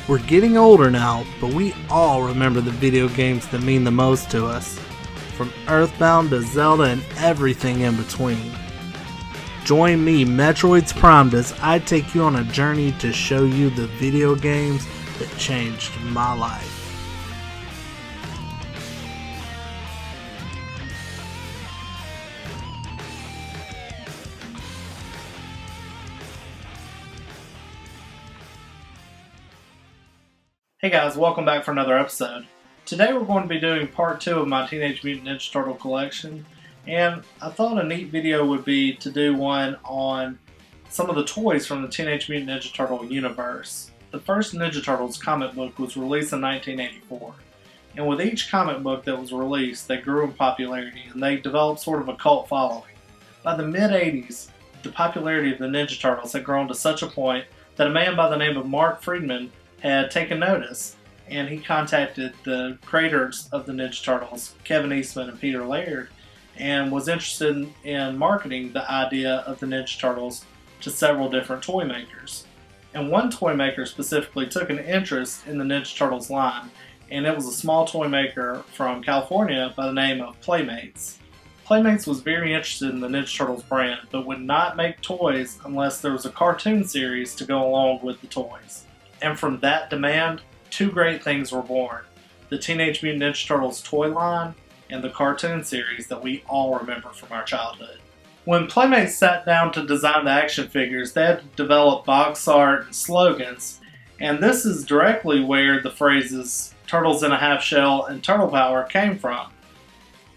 We're getting older now, but we all remember the video games that mean the most to us. From Earthbound to Zelda and everything in between. Join me, Metroids Primed, as I take you on a journey to show you the video games that changed my life. Hey guys, welcome back for another episode. Today we're going to be doing part 2 of my Teenage Mutant Ninja Turtle collection, and I thought a neat video would be to do one on some of the toys from the Teenage Mutant Ninja Turtle universe. The first Ninja Turtles comic book was released in 1984, and with each comic book that was released, they grew in popularity and they developed sort of a cult following. By the mid-80s, the popularity of the Ninja Turtles had grown to such a point that a man by the name of Mark Friedman had taken notice, and he contacted the creators of the Ninja Turtles, Kevin Eastman and Peter Laird, and was interested in marketing the idea of the Ninja Turtles to several different toy makers. And one toy maker specifically took an interest in the Ninja Turtles line, and it was a small toy maker from California by the name of Playmates. Playmates was very interested in the Ninja Turtles brand, but would not make toys unless there was a cartoon series to go along with the toys. And from that demand, two great things were born: the Teenage Mutant Ninja Turtles toy line and the cartoon series that we all remember from our childhood. When Playmates sat down to design the action figures, they had to develop box art and slogans, and this is directly where the phrases "turtles in a half shell" and "turtle power" came from.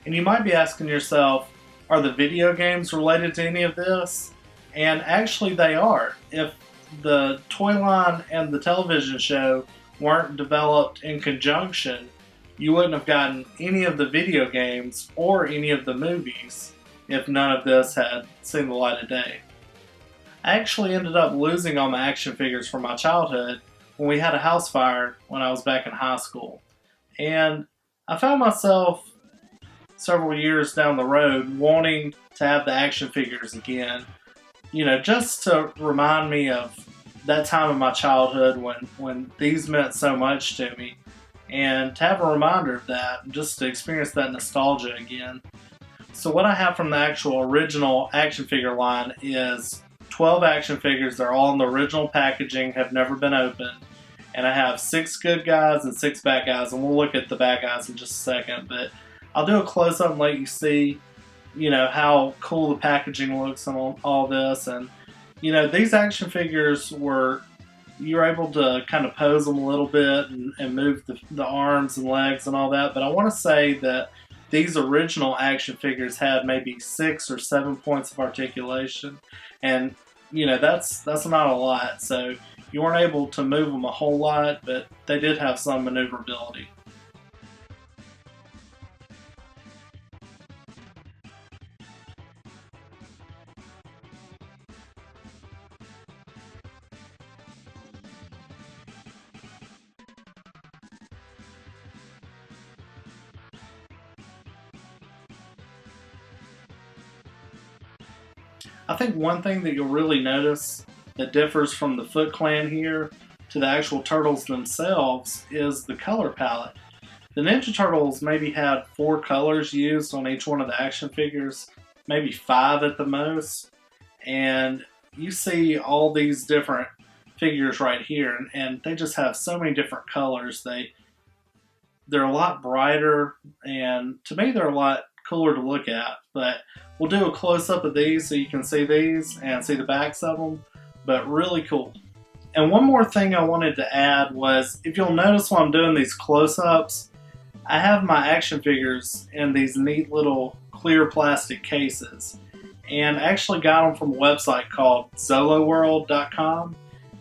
And you might be asking yourself, are the video games related to any of this? And actually they are. If the toy line and the television show weren't developed in conjunction, you wouldn't have gotten any of the video games or any of the movies if none of this had seen the light of day. I actually ended up losing all my action figures from my childhood when we had a house fire when I was back in high school. And I found myself several years down the road wanting to have the action figures again. You know, just to remind me of that time of my childhood when these meant so much to me, and to have a reminder of that, just to experience that nostalgia again. So what I have from the actual original action figure line is 12 action figures. They're all in the original packaging, have never been opened, and I have 6 good guys and 6 bad guys, and we'll look at the bad guys in just a second, but I'll do a close-up and let you see, you know, how cool the packaging looks and all this. And you know, these action figures you were able to kind of pose them a little bit and move the arms and legs and all that, but I want to say that these original action figures had maybe 6 or 7 points of articulation, and you know, that's not a lot, so you weren't able to move them a whole lot, but they did have some maneuverability. I think one thing that you'll really notice that differs from the Foot Clan here to the actual Turtles themselves is the color palette. The Ninja Turtles maybe had 4 colors used on each one of the action figures, maybe 5 at the most, and you see all these different figures right here, and they just have so many different colors. They're a lot brighter, and to me they're a lot cooler to look at, but we'll do a close-up of these so you can see these and see the backs of them, but really cool. And one more thing I wanted to add was, if you'll notice while I'm doing these close-ups, I have my action figures in these neat little clear plastic cases, and I actually got them from a website called zoloworld.com,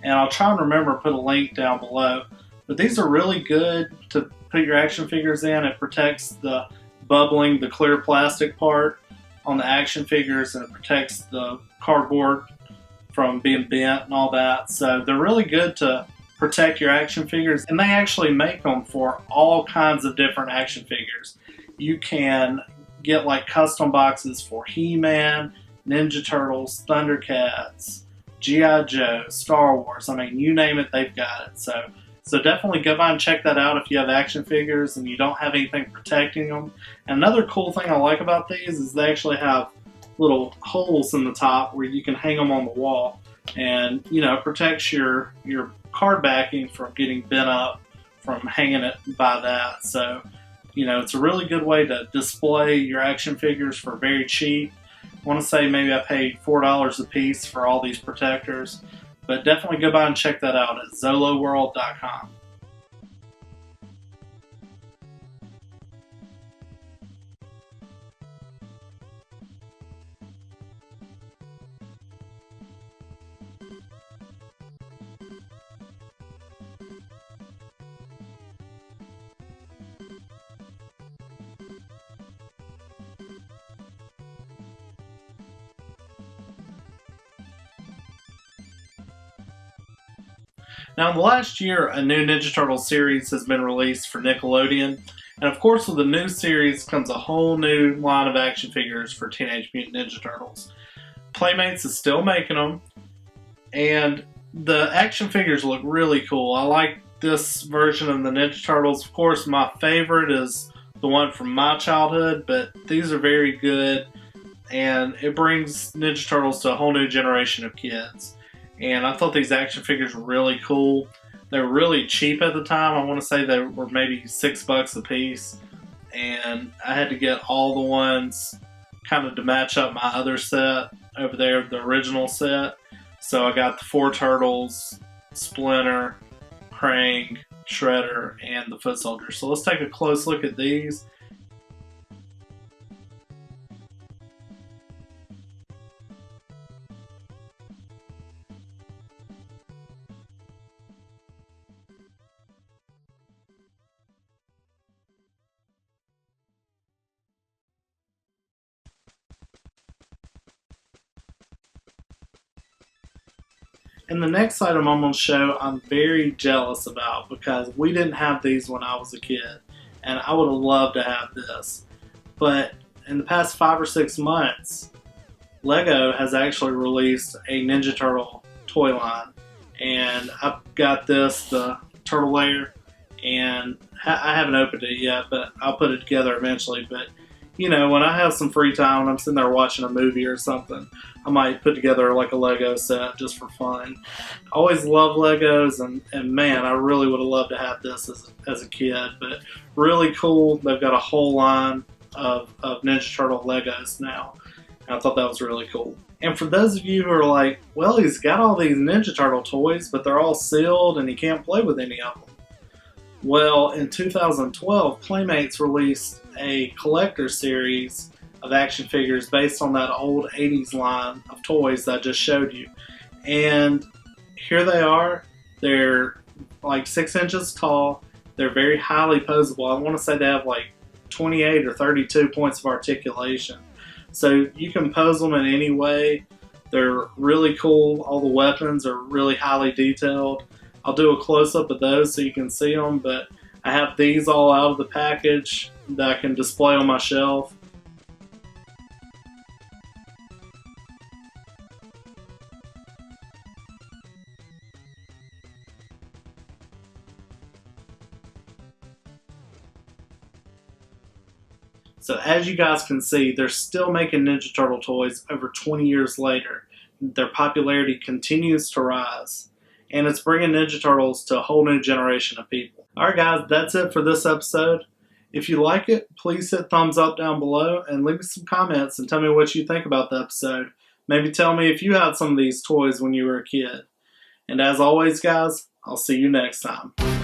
and I'll try and remember to put a link down below. But these are really good to put your action figures in. It protects the bubbling, the clear plastic part on the action figures, and it protects the cardboard from being bent and all that. So they're really good to protect your action figures, and they actually make them for all kinds of different action figures. You can get like custom boxes for He-Man, Ninja Turtles, Thundercats, G.I. Joe, Star Wars. I mean, you name it, they've got it. So So definitely go by and check that out if you have action figures and you don't have anything protecting them. And another cool thing I like about these is they actually have little holes in the top where you can hang them on the wall, and protects your card backing from getting bent up from hanging it by that. So it's a really good way to display your action figures for very cheap. I want to say maybe I paid $4 a piece for all these protectors, but definitely go by and check that out at zoloworld.com. Now, in the last year, a new Ninja Turtle series has been released for Nickelodeon, and of course with the new series comes a whole new line of action figures for Teenage Mutant Ninja Turtles. Playmates is still making them, and the action figures look really cool. I like this version of the Ninja Turtles. Of course, my favorite is the one from my childhood, but these are very good, and it brings Ninja Turtles to a whole new generation of kids. And I thought these action figures were really cool. They were really cheap at the time. I want to say they were maybe $6 a piece, and I had to get all the ones kind of to match up my other set over there, the original set. So I got the 4 Turtles, Splinter, Krang, Shredder, and the Foot Soldier. So let's take a close look at these. And the next item I'm going to show, I'm very jealous about because we didn't have these when I was a kid, and I would have loved to have this. But in the past 5 or 6 months, Lego has actually released a Ninja Turtle toy line, and I've got this, the Turtle Layer, and I haven't opened it yet, but I'll put it together eventually. But when I have some free time and I'm sitting there watching a movie or something, I might put together like a Lego set just for fun. I always love Legos, and man, I really would have loved to have this as a kid. But really cool. They've got a whole line of Ninja Turtle Legos now. And I thought that was really cool. And for those of you who are like, well, he's got all these Ninja Turtle toys, but they're all sealed and he can't play with any of them. Well, in 2012, Playmates released a collector series of action figures based on that old 80s line of toys that I just showed you. And here they are. They're like 6 inches tall. They're very highly posable. I want to say they have like 28 or 32 points of articulation. So you can pose them in any way. They're really cool. All the weapons are really highly detailed. I'll do a close-up of those so you can see them, but I have these all out of the package that I can display on my shelf. So as you guys can see, they're still making Ninja Turtle toys over 20 years later. Their popularity continues to rise, and it's bringing Ninja Turtles to a whole new generation of people. Alright guys, that's it for this episode. If you like it, please hit thumbs up down below and leave me some comments and tell me what you think about the episode. Maybe tell me if you had some of these toys when you were a kid. And as always guys, I'll see you next time.